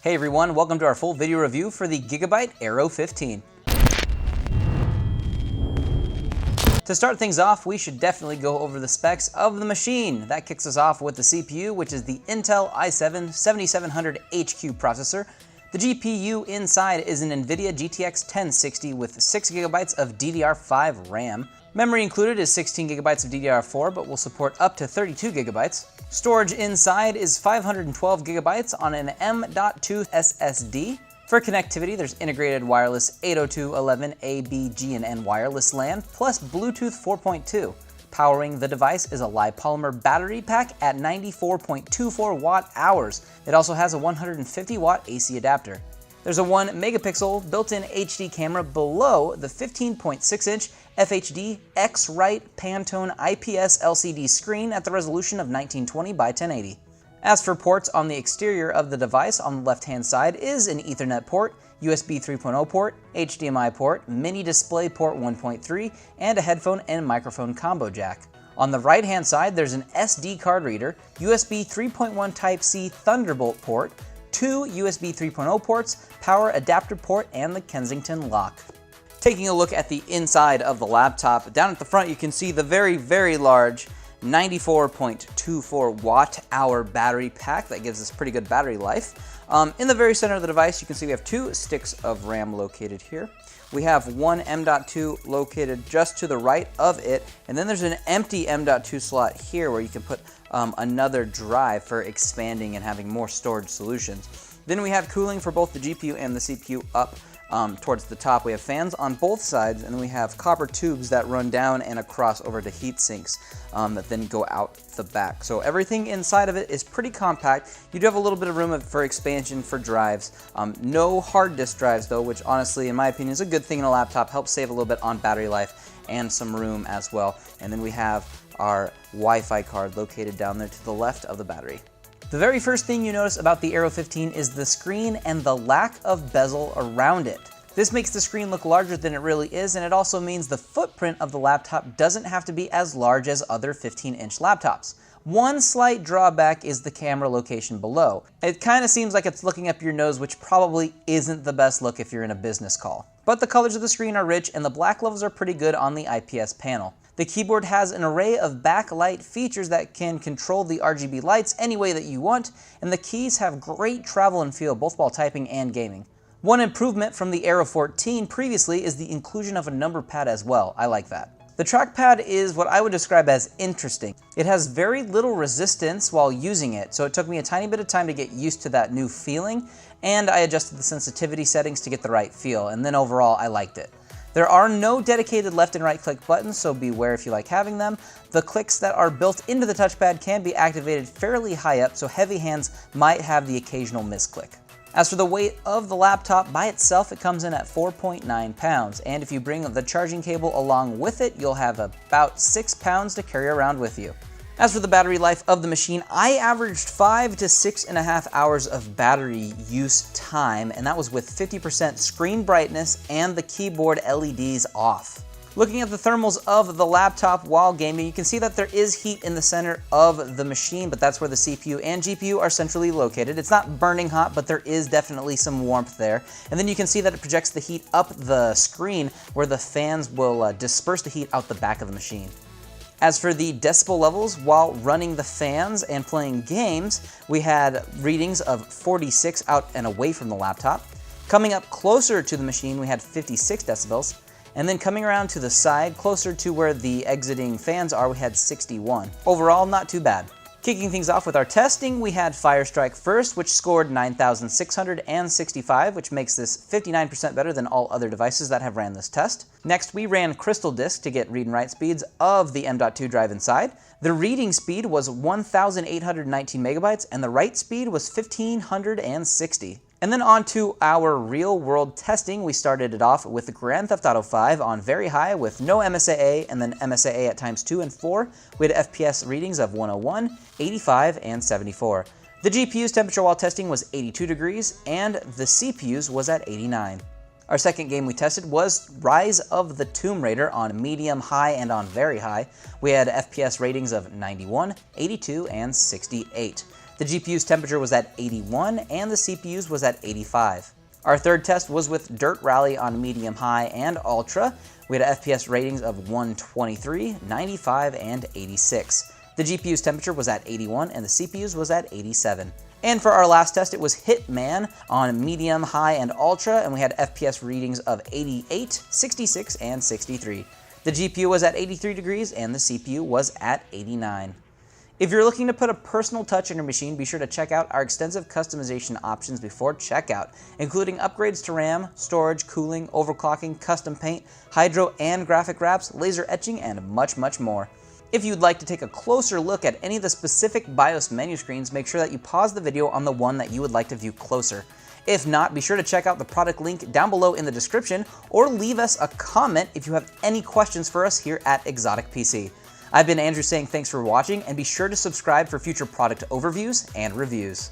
Hey everyone, welcome to our full video review for the GIGABYTE AERO 15. To start things off, we should definitely go over the specs of the machine. That kicks us off with the CPU, which is the Intel i7-7700HQ processor. The GPU inside is an NVIDIA GTX 1060 with 6 GB of DDR5 RAM. Memory included is 16 GB of DDR4, but will support up to 32 GB. Storage inside is 512 GB on an M.2 SSD. For connectivity, there's integrated wireless 802.11a, G, and N wireless LAN, plus Bluetooth 4.2. Powering the device is a LiPolymer battery pack at 94.24 watt-hours. It also has a 150 watt AC adapter. There's a 1 megapixel built-in HD camera below the 15.6-inch FHD X-Rite Pantone IPS LCD screen at the resolution of 1920 by 1080. As for ports on the exterior of the device, on the left-hand side is an Ethernet port, USB 3.0 port, HDMI port, mini display port 1.3, and a headphone and microphone combo jack. On the right-hand side, there's an SD card reader, USB 3.1 Type-C Thunderbolt port, 2 USB 3.0 ports, power adapter port, and the Kensington lock. Taking a look at the inside of the laptop, down at the front you can see the very large 94.24 watt-hour battery pack that gives us pretty good battery life. In the very center of the device, you can see we have 2 sticks of RAM located here. We have one M.2 located just to the right of it, and then there's an empty M.2 slot here where you can put another drive for expanding and having more storage solutions. Then we have cooling for both the GPU and the CPU up towards the top. We have fans on both sides, and then we have copper tubes that run down and across over to heat sinks that then go out the back. So everything inside of it is pretty compact. You do have a little bit of room for expansion for drives. No hard disk drives though, which honestly, in my opinion, is a good thing in a laptop. Helps save a little bit on battery life and some room as well. And then we have our Wi-Fi card located down there to the left of the battery. The very first thing you notice about the AERO 15 is the screen and the lack of bezel around it. This makes the screen look larger than it really is, and it also means the footprint of the laptop doesn't have to be as large as other 15-inch laptops. One slight drawback is the camera location below. It kind of seems like it's looking up your nose, which probably isn't the best look if you're in a business call. But the colors of the screen are rich, and the black levels are pretty good on the IPS panel. The keyboard has an array of backlight features that can control the RGB lights any way that you want, and the keys have great travel and feel both while typing and gaming. One improvement from the AERO 14 previously is the inclusion of a number pad as well. I like that. The trackpad is what I would describe as interesting. It has very little resistance while using it, so it took me a tiny bit of time to get used to that new feeling, and I adjusted the sensitivity settings to get the right feel, and then overall I liked it. There are no dedicated left and right click buttons, so beware if you like having them. The clicks that are built into the touchpad can be activated fairly high up, so heavy hands might have the occasional misclick. As for the weight of the laptop by itself, it comes in at 4.9 pounds, and if you bring the charging cable along with it, you'll have about 6 pounds to carry around with you. As for the battery life of the machine, I averaged 5 to 6.5 hours of battery use time, and that was with 50% screen brightness and the keyboard LEDs off. Looking at the thermals of the laptop while gaming, you can see that there is heat in the center of the machine, but that's where the CPU and GPU are centrally located. It's not burning hot, but there is definitely some warmth there. And then you can see that it projects the heat up the screen where the fans will disperse the heat out the back of the machine. As for the decibel levels, while running the fans and playing games, we had readings of 46 out and away from the laptop. Coming up closer to the machine, we had 56 decibels. And then coming around to the side, closer to where the exiting fans are, we had 61. Overall, not too bad. Kicking things off with our testing, we had Firestrike first, which scored 9,665, which makes this 59% better than all other devices that have ran this test. Next, we ran Crystal Disk to get read and write speeds of the M.2 drive inside. The reading speed was 1,819 megabytes, and the write speed was 1,560. And then on to our real-world testing. We started it off with Grand Theft Auto 5 on very high with no MSAA, and then MSAA at times 2 and 4. We had FPS readings of 101, 85, and 74. The GPU's temperature while testing was 82 degrees, and the CPU's was at 89. Our second game we tested was Rise of the Tomb Raider on medium, high, and on very high. We had FPS ratings of 91, 82, and 68. The GPU's temperature was at 81 and the CPU's was at 85. Our third test was with Dirt Rally on medium, high, and ultra. We had FPS ratings of 123, 95, and 86. The GPU's temperature was at 81 and the CPU's was at 87. And for our last test, it was Hitman on medium, high, and ultra, and we had FPS readings of 88, 66, and 63. The GPU was at 83 degrees and the CPU was at 89. If you're looking to put a personal touch in your machine, be sure to check out our extensive customization options before checkout, including upgrades to RAM, storage, cooling, overclocking, custom paint, hydro and graphic wraps, laser etching, and much, much more. If you'd like to take a closer look at any of the specific BIOS menu screens, make sure that you pause the video on the one that you would like to view closer. If not, be sure to check out the product link down below in the description, or leave us a comment if you have any questions for us here at Exotic PC. I've been Andrew saying thanks for watching, and be sure to subscribe for future product overviews and reviews.